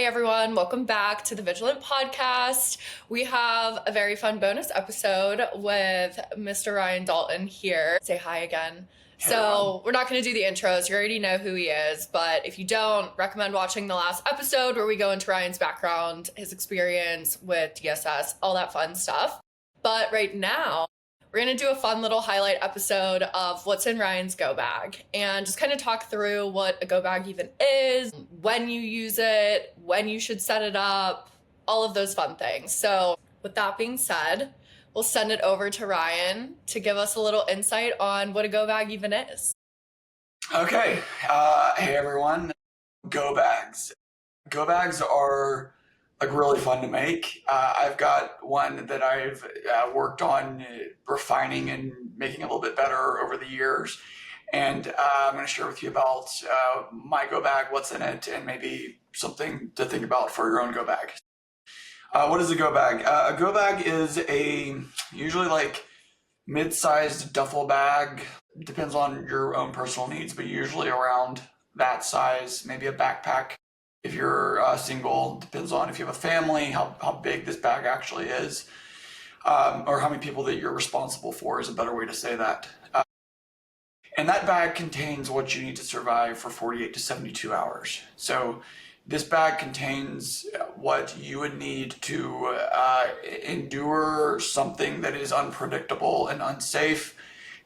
Hey everyone, welcome back to the Vigilant Podcast. We have a very fun bonus episode with Mr. Ryan Dalton here. Say hi again. So we're not going to do the intros. You already know who he is, but if you don't, recommend watching the last episode where we go into Ryan's background, his experience with DSS, all that fun stuff. But right now, we're going to do a fun little highlight episode of what's in Ryan's go bag and just kind of talk through what a go bag even is, when you use it, when you should set it up, all of those fun things. So with that being said, we'll send it over to Ryan to give us a little insight on what a go bag even is. Okay. Hey everyone. Go bags. Go bags are really fun to make. I've got one that I've worked on refining and making a little bit better over the years. And I'm going to share with you about my go bag, what's in it, and maybe something to think about for your own go bag. What is a go bag? A go bag is a usually like mid-sized duffel bag. Depends on your own personal needs, but usually around that size, maybe a backpack. If you're single, depends on if you have a family, how big this bag actually is, or how many people that you're responsible for is a better way to say that. And that bag contains what you need to survive for 48 to 72 hours. So this bag contains what you would need to endure something that is unpredictable and unsafe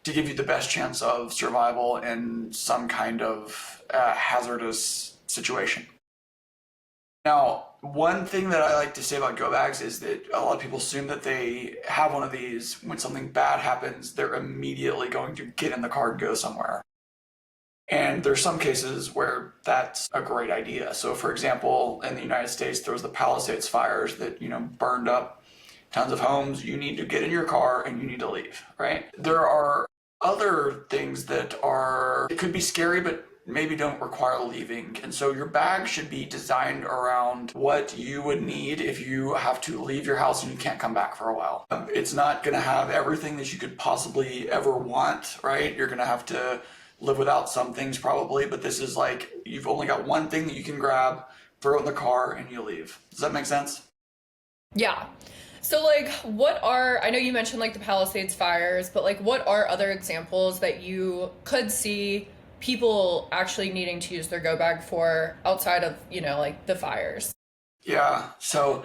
to give you the best chance of survival in some kind of hazardous situation. Now, one thing that I like to say about go bags is that a lot of people assume that they have one of these. When something bad happens, they're immediately going to get in the car and go somewhere. And there's some cases where that's a great idea. So for example, in the United States, there was the Palisades fires that, burned up tons of homes. You need to get in your car and you need to leave, right? There are other things that it could be scary, but maybe don't require leaving. And so your bag should be designed around what you would need if you have to leave your house and you can't come back for a while. It's not going to have everything that you could possibly ever want, right? You're going to have to live without some things probably, but this is like, you've only got one thing that you can grab, throw it in the car, and you leave. Does that make sense? Yeah. So I know you mentioned the Palisades fires, but what are other examples that you could see people actually needing to use their go bag for outside of, the fires? Yeah. So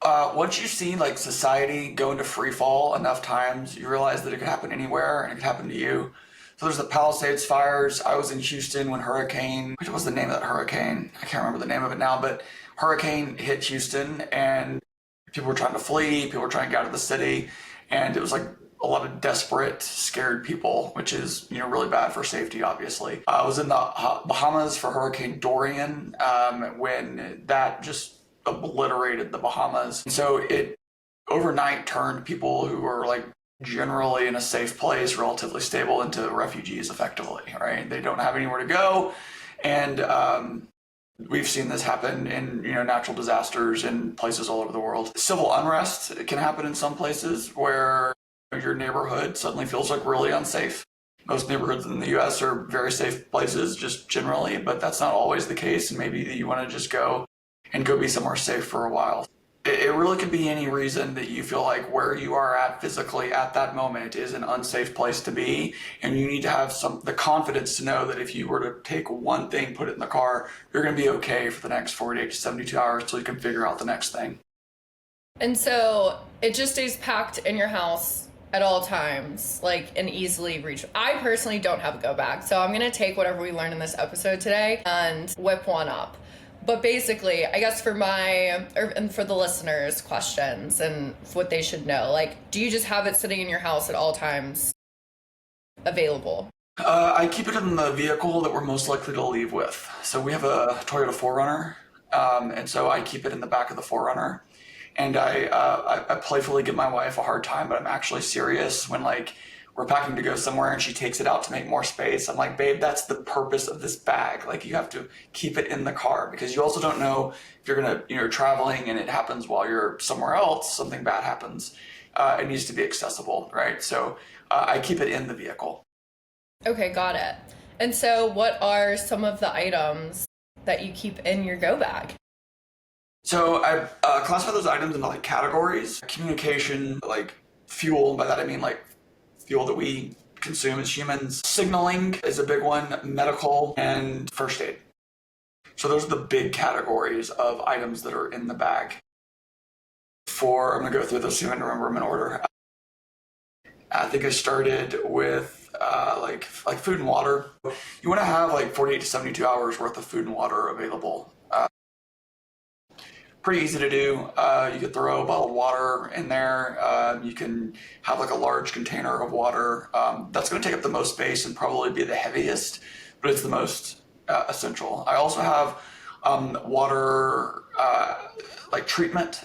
once you've seen society go into free fall enough times, you realize that it could happen anywhere and it could happen to you. So there's the Palisades fires. I was in Houston when what was the name of that hurricane? I can't remember the name of it now, but hurricane hit Houston and people were trying to flee, people were trying to get out of the city, and it was a lot of desperate, scared people, which is, really bad for safety, obviously. I was in the Bahamas for Hurricane Dorian when that just obliterated the Bahamas. And so it overnight turned people who were generally in a safe place, relatively stable, into refugees effectively, right? They don't have anywhere to go. And we've seen this happen in natural disasters in places all over the world. Civil unrest can happen in some places where your neighborhood suddenly feels really unsafe. Most neighborhoods in the US are very safe places just generally, but that's not always the case. And maybe you want to just go be somewhere safe for a while. It really could be any reason that you feel like where you are at physically at that moment is an unsafe place to be, and you need to have the confidence to know that if you were to take one thing, put it in the car, you're going to be okay for the next 48 to 72 hours till you can figure out the next thing. And so it just stays packed in your house at all times, and easily reach. I personally don't have a go bag, so I'm going to take whatever we learned in this episode today and whip one up. But basically, I guess for and for the listeners' questions and what they should know, do you just have it sitting in your house at all times available? I keep it in the vehicle that we're most likely to leave with. So we have a Toyota 4Runner, and so I keep it in the back of the 4Runner. And I playfully give my wife a hard time, but I'm actually serious when we're packing to go somewhere and she takes it out to make more space. I'm like, babe, that's the purpose of this bag. You have to keep it in the car because you also don't know if you're traveling and it happens while you're somewhere else, something bad happens. It needs to be accessible, right? So I keep it in the vehicle. Okay, got it. And so what are some of the items that you keep in your go bag? So I classify those items into like categories. Communication, like fuel, by that I mean like fuel that we consume as humans. Signaling is a big one, medical, and first aid. So those are the big categories of items that are in the bag. I'm going to go through those so I can remember them in order. I think I started with like food and water. You want to have like 48 to 72 hours worth of food and water available. Pretty easy to do. You could throw a bottle of water in there. You can have like a large container of water. That's going to take up the most space and probably be the heaviest, but it's the most essential. I also have water like treatment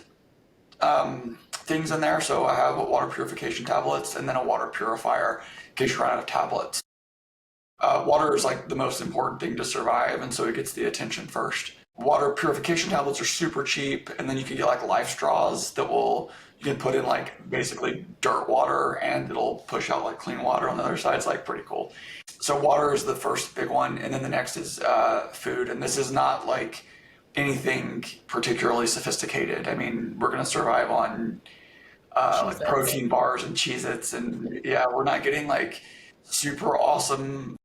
things in there. So I have water purification tablets and then a water purifier in case you run out of tablets. Water is like the most important thing to survive, and so it gets the attention first. Water purification tablets are super cheap, and then you can get like life straws you can put in like basically dirt water and it'll push out like clean water on the other side. It's like pretty cool. So water is the first big one, and then the next is food, and this is not like anything particularly sophisticated. I mean, we're going to survive on like protein bars and Cheez-Its, and yeah, we're not getting like super awesome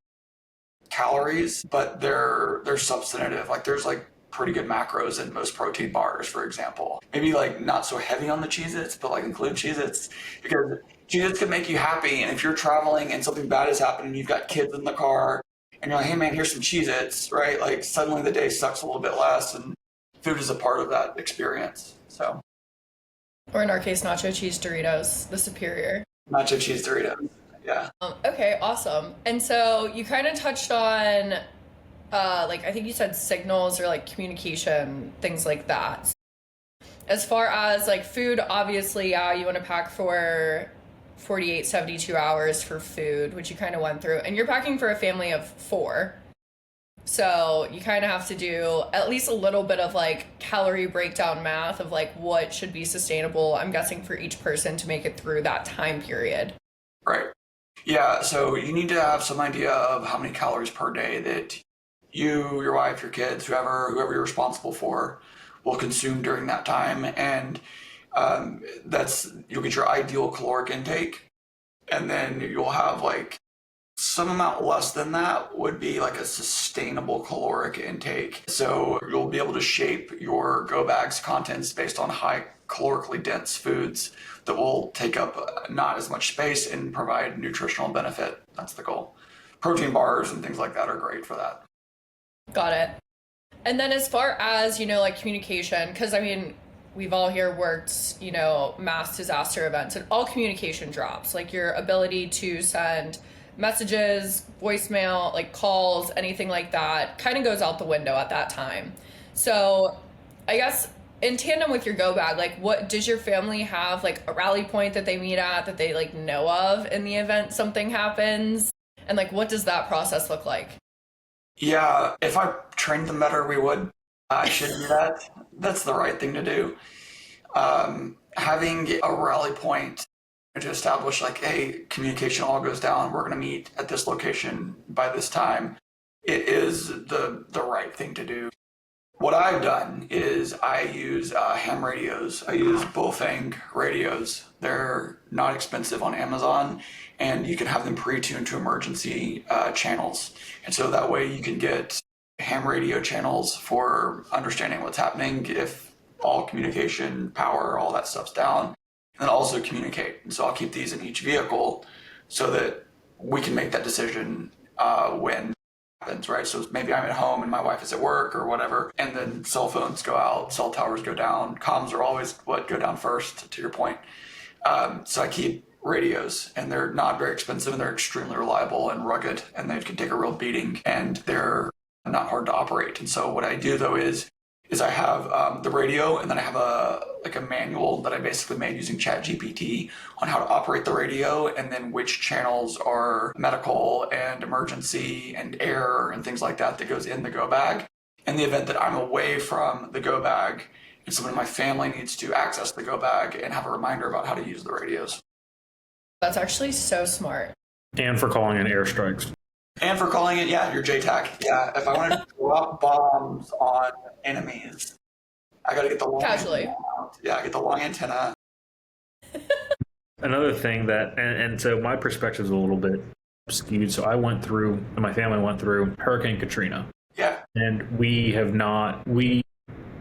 calories, but they're substantive. Like there's like pretty good macros in most protein bars, for example. Maybe like not so heavy on the Cheez-Its, but like include Cheez-Its because Cheez-Its can make you happy. And if you're traveling and something bad is happening, you've got kids in the car and you're like, hey man, here's some Cheez-Its, right? Like suddenly the day sucks a little bit less, and food is a part of that experience. So, or in our case, nacho cheese Doritos, the superior. Nacho cheese Doritos. Yeah. Okay, awesome. And so you kind of touched on, like, I think you said signals or like communication, things like that. As far as like food, obviously, yeah, you want to pack for 48, 72 hours for food, which you kind of went through. And you're packing for a family of 4. So you kind of have to do at least a little bit of like calorie breakdown math of like what should be sustainable, I'm guessing, for each person to make it through that time period. Right. Yeah, so you need to have some idea of how many calories per day that you, your wife, your kids, whoever you're responsible for, will consume during that time, and you'll get your ideal caloric intake, and then you'll have like some amount less than that would be like a sustainable caloric intake. So you'll be able to shape your go bags contents based on high calorically dense foods that will take up not as much space and provide nutritional benefit. That's the goal. Protein bars and things like that are great for that. Got it. And then as far as, like communication, because I mean, we've all here worked, mass disaster events, and all communication drops. Like your ability to send messages, voicemail, like calls, anything like that kind of goes out the window at that time. So I guess in tandem with your go bag, like what does your family have, like a rally point that they meet at that they like know of in the event something happens? And like what does that process look like? Yeah, if I trained them better, we would. I should do that. That's the right thing to do. Having a rally point to establish like, hey, communication all goes down. We're going to meet at this location by this time. It is the right thing to do. What I've done is I use ham radios. I use Bullfang radios. They're not expensive on Amazon, and you can have them pre-tuned to emergency channels. And so that way you can get ham radio channels for understanding what's happening if all communication, power, all that stuff's down, and then also communicate. And so I'll keep these in each vehicle so that we can make that decision when happens, right? So maybe I'm at home and my wife is at work or whatever, and then cell phones go out, cell towers go down. Comms are always what go down first, to your point. So I keep radios, and they're not very expensive, and they're extremely reliable and rugged, and they can take a real beating, and they're not hard to operate. And so what I do though is I have the radio, and then I have a manual that I basically made using ChatGPT on how to operate the radio, and then which channels are medical and emergency and air and things like that goes in the go bag. In the event that I'm away from the go bag and someone in my family needs to access the go bag and have a reminder about how to use the radios. That's actually so smart. And for calling in airstrikes. And for calling it, your JTAC. Yeah, if I want to drop bombs on enemies, I got to get the long Casually. antenna out. Yeah, get the long antenna. Another thing that, and so my perspective is a little bit skewed. So I went through, and my family went through Hurricane Katrina. Yeah. And we have not, we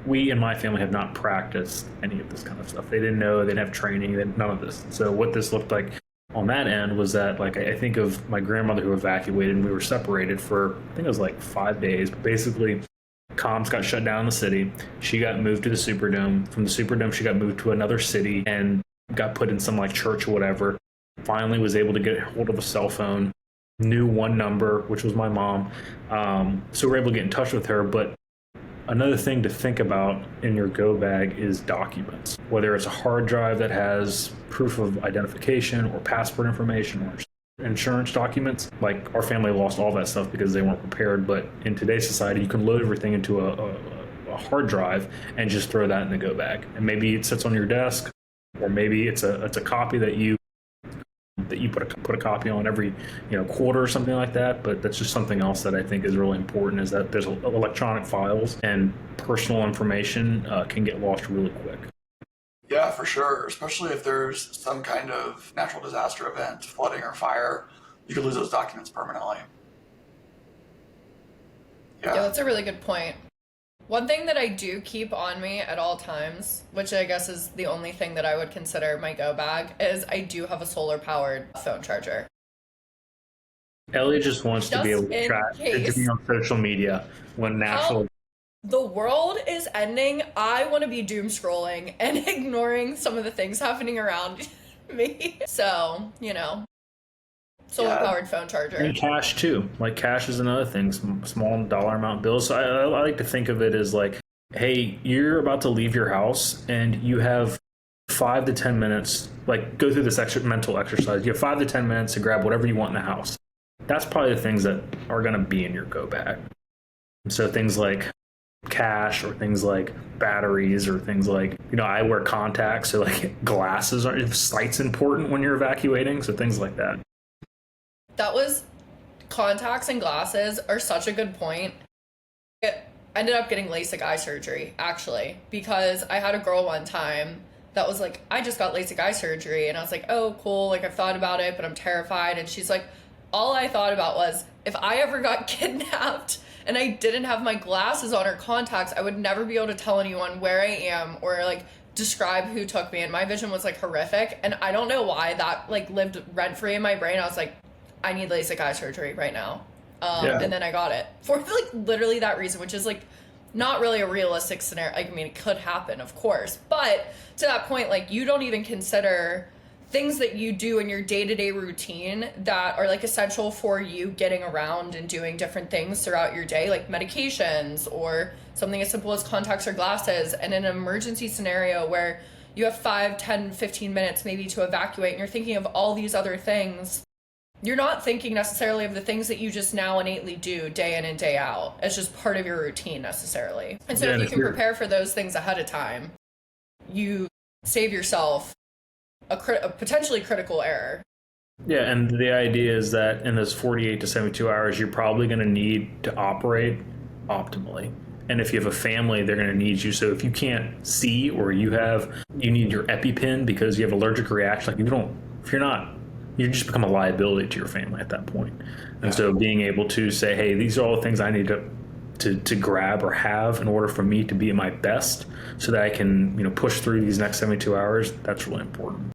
and my family have not practiced any of this kind of stuff. They didn't know, they didn't have training, none of this. So what this looked like on that end was that, like, I think of my grandmother who evacuated, and we were separated for, I think it was like 5 days. But basically, comms got shut down in the city. She got moved to the Superdome. From the Superdome, she got moved to another city and got put in some like church or whatever. Finally was able to get hold of a cell phone, knew one number, which was my mom. So we're able to get in touch with her. But another thing to think about in your go bag is documents, whether it's a hard drive that has proof of identification or passport information or insurance documents. Like, our family lost all that stuff because they weren't prepared. But in today's society, you can load everything into a hard drive and just throw that in the go bag. And maybe it sits on your desk, or maybe it's a copy that you put a copy on every quarter or something like that. But that's just something else that I think is really important, is that there's electronic files, and personal information can get lost really quick. Yeah, for sure. Especially if there's some kind of natural disaster event, flooding or fire, you could lose those documents permanently. Yeah, that's a really good point. One thing that I do keep on me at all times, which I guess is the only thing that I would consider my go bag, is I do have a solar powered phone charger. Ellie just wants to be able to track, to be on social media when natural. The world is ending. I want to be doom scrolling and ignoring some of the things happening around me. So, solar powered phone charger. And cash too. Like, cash is another thing, small dollar amount bills. So I like to think of it as like, hey, you're about to leave your house and you have 5 to 10 minutes, like, go through this mental exercise. You have 5 to 10 minutes to grab whatever you want in the house. That's probably the things that are going to be in your go bag. So things like cash, or things like batteries, or things like, I wear contacts, so like glasses sight's important when you're evacuating, so things like that. That was, contacts and glasses are such a good point. I ended up getting LASIK eye surgery, actually, because I had a girl one time that was like, I just got LASIK eye surgery, and I was like, oh, cool, like, I've thought about it, but I'm terrified. And she's like, all I thought about was, if I ever got kidnapped and I didn't have my glasses on or contacts, I would never be able to tell anyone where I am or like describe who took me. And my vision was like horrific. And I don't know why that like lived rent free in my brain. I was like, I need LASIK eye surgery right now. And then I got it for like literally that reason, which is like not really a realistic scenario. Like, I mean, it could happen, of course. But to that point, like, you don't even consider things that you do in your day-to-day routine that are like essential for you getting around and doing different things throughout your day, like medications or something as simple as contacts or glasses. And in an emergency scenario where you have 5, 10, 15 minutes maybe to evacuate, and you're thinking of all these other things, you're not thinking necessarily of the things that you just now innately do day in and day out. It's just part of your routine necessarily. And so if you can prepare for those things ahead of time, you save yourself a potentially critical error. Yeah, and the idea is that in those 48 to 72 hours, you're probably going to need to operate optimally. And if you have a family, they're going to need you. So if you can't see, or you need your EpiPen because you have allergic reaction, like, you just become a liability to your family at that point. And so being able to say, hey, these are all the things I need to grab or have in order for me to be at my best, so that I can push through these next 72 hours, that's really important.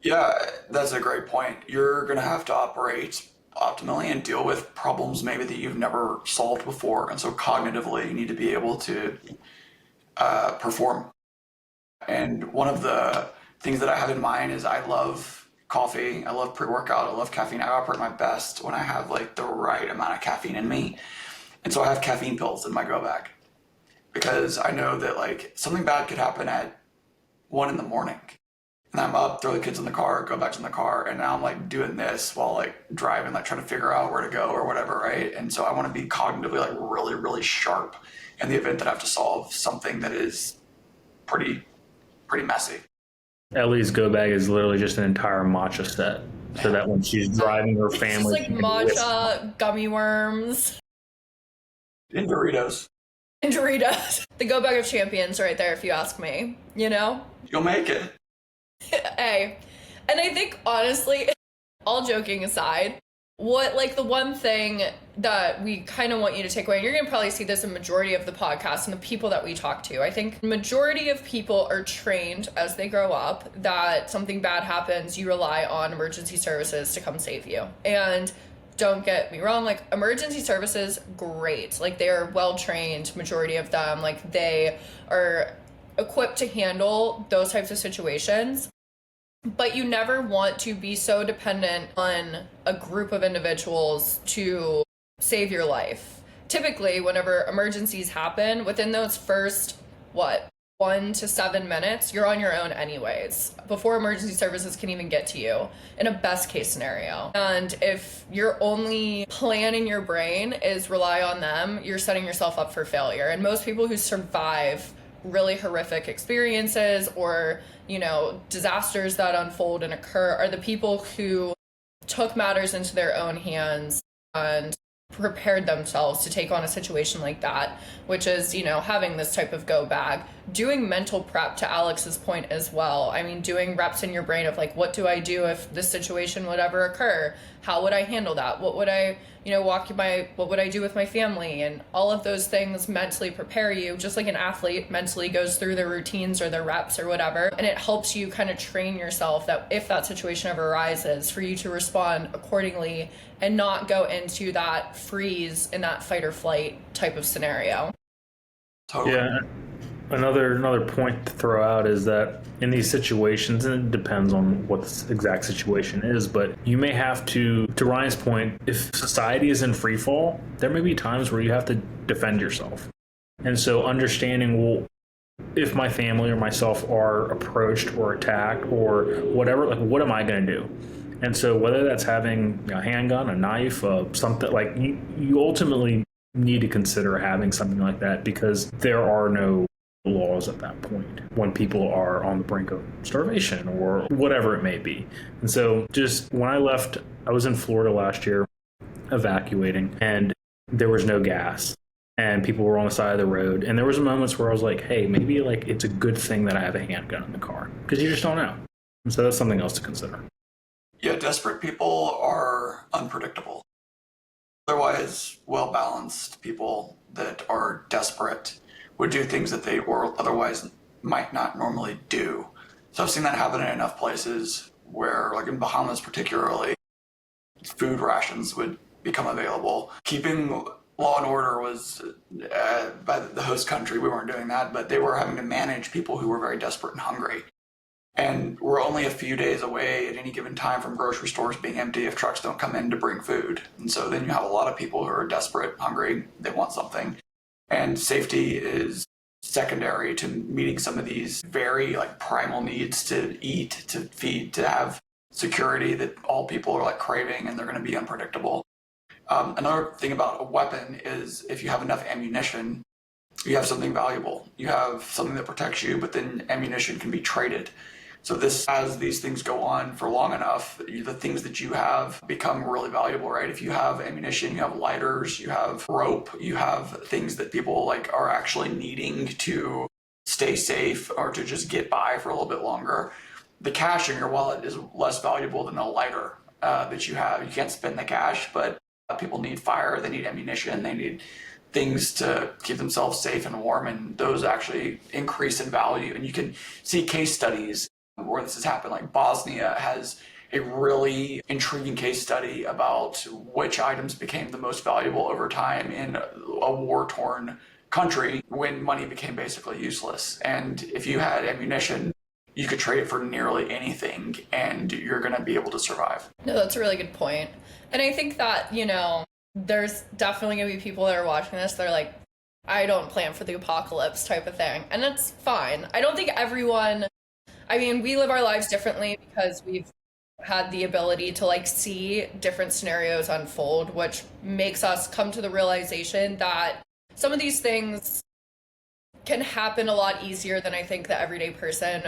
Yeah, that's a great point. You're going to have to operate optimally and deal with problems maybe that you've never solved before. And so cognitively, you need to be able to perform. And one of the things that I have in mind is I love coffee. I love pre-workout. I love caffeine. I operate my best when I have like the right amount of caffeine in me. And so I have caffeine pills in my go bag, because I know that like something bad could happen at 1 a.m. And I'm up, throw the kids in the car, go back to the car, and now I'm like doing this while like driving, like trying to figure out where to go or whatever, right? And so I want to be cognitively like really, really sharp in the event that I have to solve something that is pretty messy. Ellie's go bag is literally just an entire matcha set, so that when she's driving her family, it's just like matcha, gummy worms, And Doritos. and Doritos. The go bag of champions right there, if you ask me, you know? You'll make it. Hey. And I think, honestly, all joking aside, the one thing that we kind of want you to take away, and you're going to probably see this in majority of the podcasts and the people that we talk to, I think majority of people are trained as they grow up that something bad happens, you rely on emergency services to come save you. And don't get me wrong, like, emergency services, great. Like, they are well trained, majority of them. Like, they are equipped to handle those types of situations. But you never want to be so dependent on a group of individuals to save your life. Typically, whenever emergencies happen, within those first, 1 to 7 minutes, you're on your own anyways, before emergency services can even get to you, in a best case scenario. And if your only plan in your brain is rely on them, you're setting yourself up for failure. And most people who survive really horrific experiences or, disasters that unfold and occur are the people who took matters into their own hands and prepared themselves to take on a situation like that, which is, having this type of go bag, doing mental prep, to Alex's point as well. I mean, doing reps in your brain of what do I do if this situation would ever occur? How would I handle that? What would I, what would I do with my family? And all of those things mentally prepare you, just like an athlete mentally goes through their routines or their reps or whatever. And it helps you kind of train yourself that if that situation ever arises, for you to respond accordingly and not go into that freeze in that fight or flight type of scenario. Totally. Yeah. Another point to throw out is that in these situations, and it depends on what the exact situation is, but you may have to Ryan's point, if society is in free fall, there may be times where you have to defend yourself. And so understanding, well, if my family or myself are approached or attacked or whatever, what am I going to do? And so whether that's having a handgun, a knife, something like you ultimately need to consider having something like that, because there are no laws at that point when people are on the brink of starvation or whatever it may be. And so just when I left, I was in Florida last year evacuating, and there was no gas and people were on the side of the road, and there was moments where I was like, hey, maybe it's a good thing that I have a handgun in the car, because you just don't know. And so that's something else to consider. Yeah, desperate people are unpredictable. Otherwise, well-balanced people that are desperate would do things that they or otherwise might not normally do. So I've seen that happen in enough places where, like in Bahamas particularly, food rations would become available. Keeping law and order was by the host country. We weren't doing that, but they were having to manage people who were very desperate and hungry. And we're only a few days away at any given time from grocery stores being empty if trucks don't come in to bring food. And so then you have a lot of people who are desperate, hungry, they want something. And safety is secondary to meeting some of these very primal needs to eat, to feed, to have security that all people are craving, and they're going to be unpredictable. Another thing about a weapon is if you have enough ammunition, you have something valuable. You have something that protects you, but then ammunition can be traded. So as these things go on for long enough, the things that you have become really valuable, right? If you have ammunition, you have lighters, you have rope, you have things that people are actually needing to stay safe or to just get by for a little bit longer. The cash in your wallet is less valuable than a lighter that you have. You can't spend the cash, but people need fire, they need ammunition, they need things to keep themselves safe and warm, and those actually increase in value. And you can see case studies where this has happened. Like Bosnia has a really intriguing case study about which items became the most valuable over time in a war-torn country when money became basically useless. And if you had ammunition, you could trade it for nearly anything and you're going to be able to survive. No, that's a really good point. And I think that, there's definitely going to be people that are watching this that are like, I don't plan for the apocalypse type of thing. And that's fine. I don't think we live our lives differently because we've had the ability to see different scenarios unfold, which makes us come to the realization that some of these things can happen a lot easier than I think the everyday person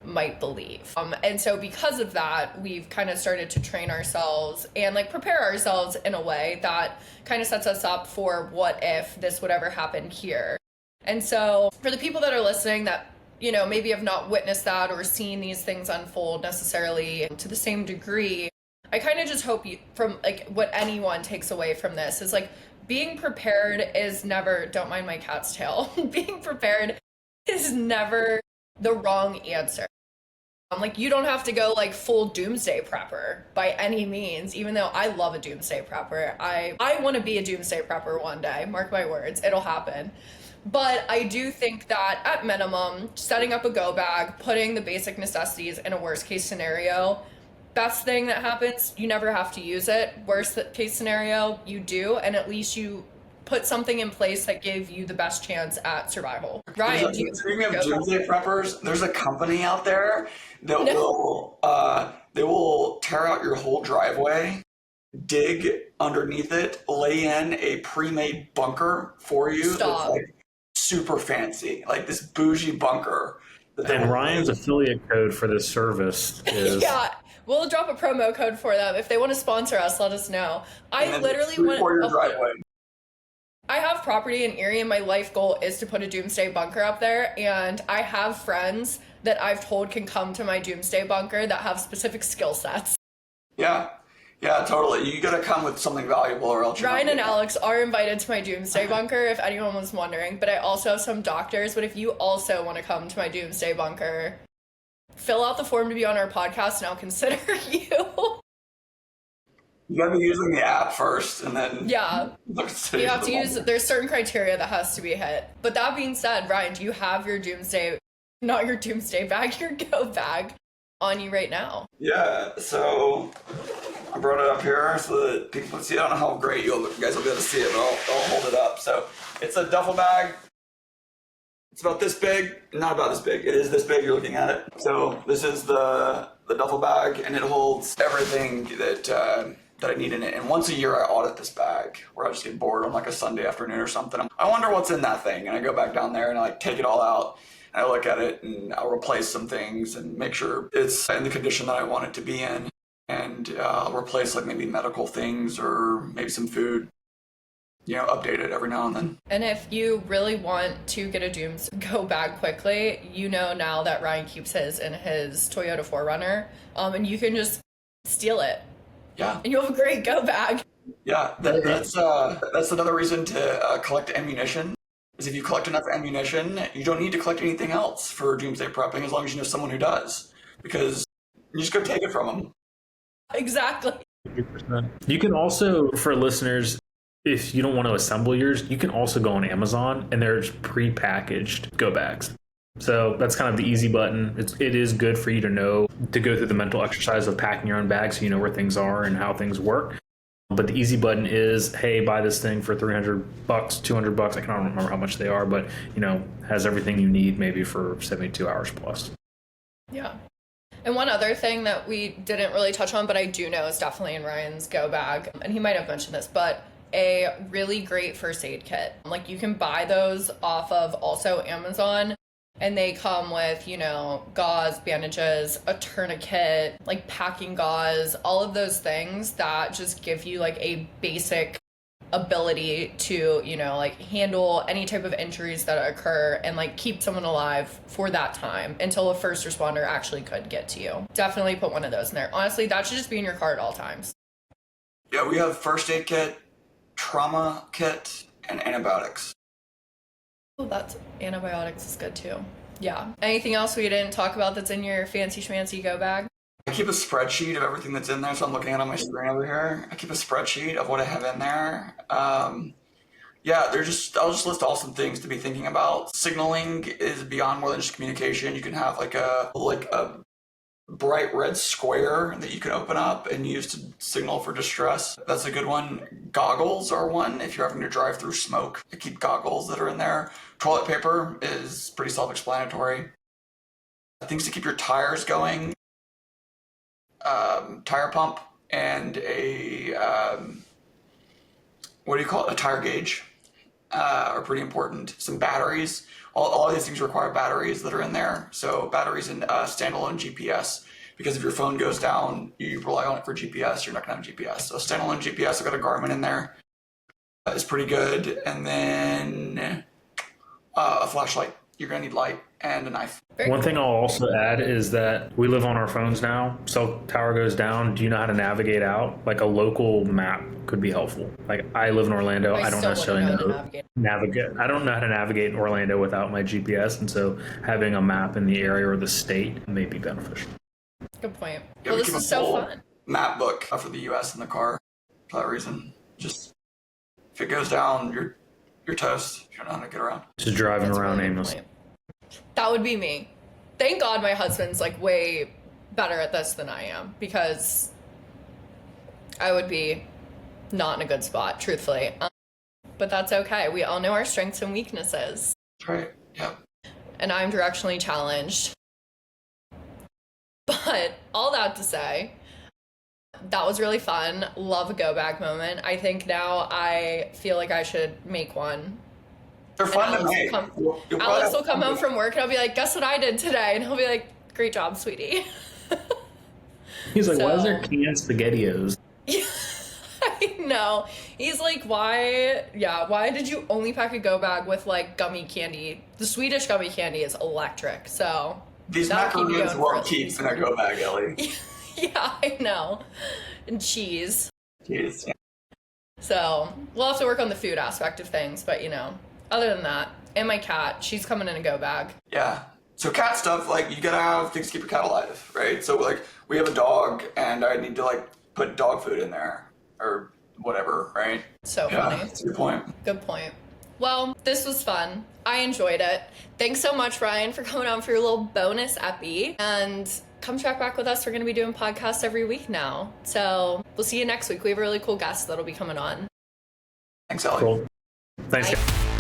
might believe. And so because of that, we've kind of started to train ourselves and like prepare ourselves in a way that kind of sets us up for what if this would ever happen here. And so for the people that are listening that, you know, maybe have not witnessed that or seen these things unfold necessarily to the same degree, I kind of just hope you, from like what anyone takes away from this is like being prepared is never, don't mind my cat's tail, being prepared is never the wrong answer. Like you don't have to go like full doomsday prepper by any means, even though I love a doomsday prepper. I want to be a doomsday prepper one day, mark my words, it'll happen. But I do think that at minimum, setting up a go bag, putting the basic necessities in a worst case scenario, best thing that happens, you never have to use it. Worst case scenario, you do, and at least you put something in place that gives you the best chance at survival. Ryan, speaking of doomsday preppers, there's a company out there that will tear out your whole driveway, dig underneath it, lay in a pre-made bunker for you. Stop. That's like super fancy, like this bougie bunker. And Ryan's affiliate code for this service is yeah. We'll drop a promo code for them. If they want to sponsor us, let us know. I literally went for your driveway. I have property in Erie and my life goal is to put a doomsday bunker up there, and I have friends that I've told can come to my doomsday bunker that have specific skill sets. Yeah, totally. You gotta come with something valuable or else Ryan and Alex are invited to my doomsday bunker if anyone was wondering, but I also have some doctors, but if you also want to come to my doomsday bunker, fill out the form to be on our podcast and I'll consider you. You gotta be using the app first, and then you have to use. There's certain criteria that has to be hit. But that being said, Ryan, do you have your not your doomsday bag, your go bag on you right now? Yeah. So I brought it up here so that people can see. I don't know how great you guys will be able to see it, but I'll hold it up. So it's a duffel bag. It's about this big. Not about this big. It is this big. You're looking at it. So this is the duffel bag, and it holds everything that I need in it. And once a year I audit this bag where I just get bored on like a Sunday afternoon or something. I wonder what's in that thing. And I go back down there and I like take it all out and I look at it and I'll replace some things and make sure it's in the condition that I want it to be in. And I'll replace like maybe medical things or maybe some food, you know, update it every now and then. And if you really want to get a Dooms go bag quickly, you know now that Ryan keeps his in his Toyota 4Runner, and you can just steal it. Yeah. And you'll have a great go bag. Yeah, that's another reason to collect ammunition. Is if you collect enough ammunition, you don't need to collect anything else for doomsday prepping as long as you know someone who does, because you just go take it from them. Exactly. 100%. You can also, for listeners, if you don't want to assemble yours, you can also go on Amazon and there's pre-packaged go bags. So that's kind of the easy button. It is good for you to know, to go through the mental exercise of packing your own bag so you know where things are and how things work. But the easy button is, hey, buy this thing for $300, $200. I can't remember how much they are, but you know, has everything you need maybe for 72 hours plus. Yeah. And one other thing that we didn't really touch on, but I do know is definitely in Ryan's go bag, and he might have mentioned this, but a really great first aid kit. Like you can buy those off of also Amazon. And they come with, you know, gauze, bandages, a tourniquet, like packing gauze, all of those things that just give you like a basic ability to, you know, like handle any type of injuries that occur and like keep someone alive for that time until a first responder actually could get to you. Definitely put one of those in there. Honestly, that should just be in your car at all times. Yeah, we have first aid kit, trauma kit, and antibiotics. Oh, that's antibiotics is good too. Yeah. Anything else we didn't talk about that's in your fancy schmancy go bag? I keep a spreadsheet of everything that's in there, so I'm looking at it on my screen over here. I keep a spreadsheet of what I have in there. Yeah, I'll just list all some things to be thinking about. Signaling is beyond more than just communication. You can have like a bright red square that you can open up and use to signal for distress. That's a good one. Goggles are one if you're having to drive through smoke. I keep goggles that are in there. Toilet paper is pretty self-explanatory. Things to keep your tires going. Tire pump and a what do you call it? A tire gauge. are pretty important. Some batteries. All of these things require batteries that are in there. So batteries and standalone GPS. Because if your phone goes down, you rely on it for GPS, you're not going to have GPS. So standalone GPS, I've got a Garmin in there. It's pretty good. And then a flashlight. You're going to need light and a knife. One thing I'll also add is that we live on our phones now. Cell tower goes down. Do you know how to navigate out? Like a local map could be helpful. Like I live in Orlando. I don't necessarily know navigate. I don't know how to navigate in Orlando without my GPS, and so having a map in the area or the state may be beneficial. Good point. Yeah, Well, this is so fun. Map book for the U.S. in the car for that reason. Just if it goes down, you're toast. You don't know how to get around. Just driving That's around really good aimlessly. point. That would be me. Thank God my husband's like way better at this than I am, because I would be not in a good spot, truthfully. But that's okay. We all know our strengths and weaknesses. That's right. Yep. And I'm directionally challenged. But all that to say, that was really fun. Love a go bag moment. I think now I feel like I should make one. They're fun to make. Alex will come home from work and I'll be like, guess what I did today? And he'll be like, great job, sweetie. He's like, why is there canned SpaghettiOs? I know. He's like, why did you only pack a go bag with like gummy candy? The Swedish gummy candy is electric, so. These macaroons won't keep in a go bag, Ellie. Yeah, I know. And cheese. Cheese. So we'll have to work on the food aspect of things, but other than that, and my cat, she's coming in a go bag. Yeah. So cat stuff, like you gotta have things to keep your cat alive, right? So like we have a dog and I need to like put dog food in there or whatever, right? So funny. That's a good point. Good point. Well, this was fun. I enjoyed it. Thanks so much, Ryan, for coming on for your little bonus epi. And come check back with us. We're going to be doing podcasts every week now. So we'll see you next week. We have a really cool guest that'll be coming on. Thanks, Ellie. Cool. Thanks, Bye. guys.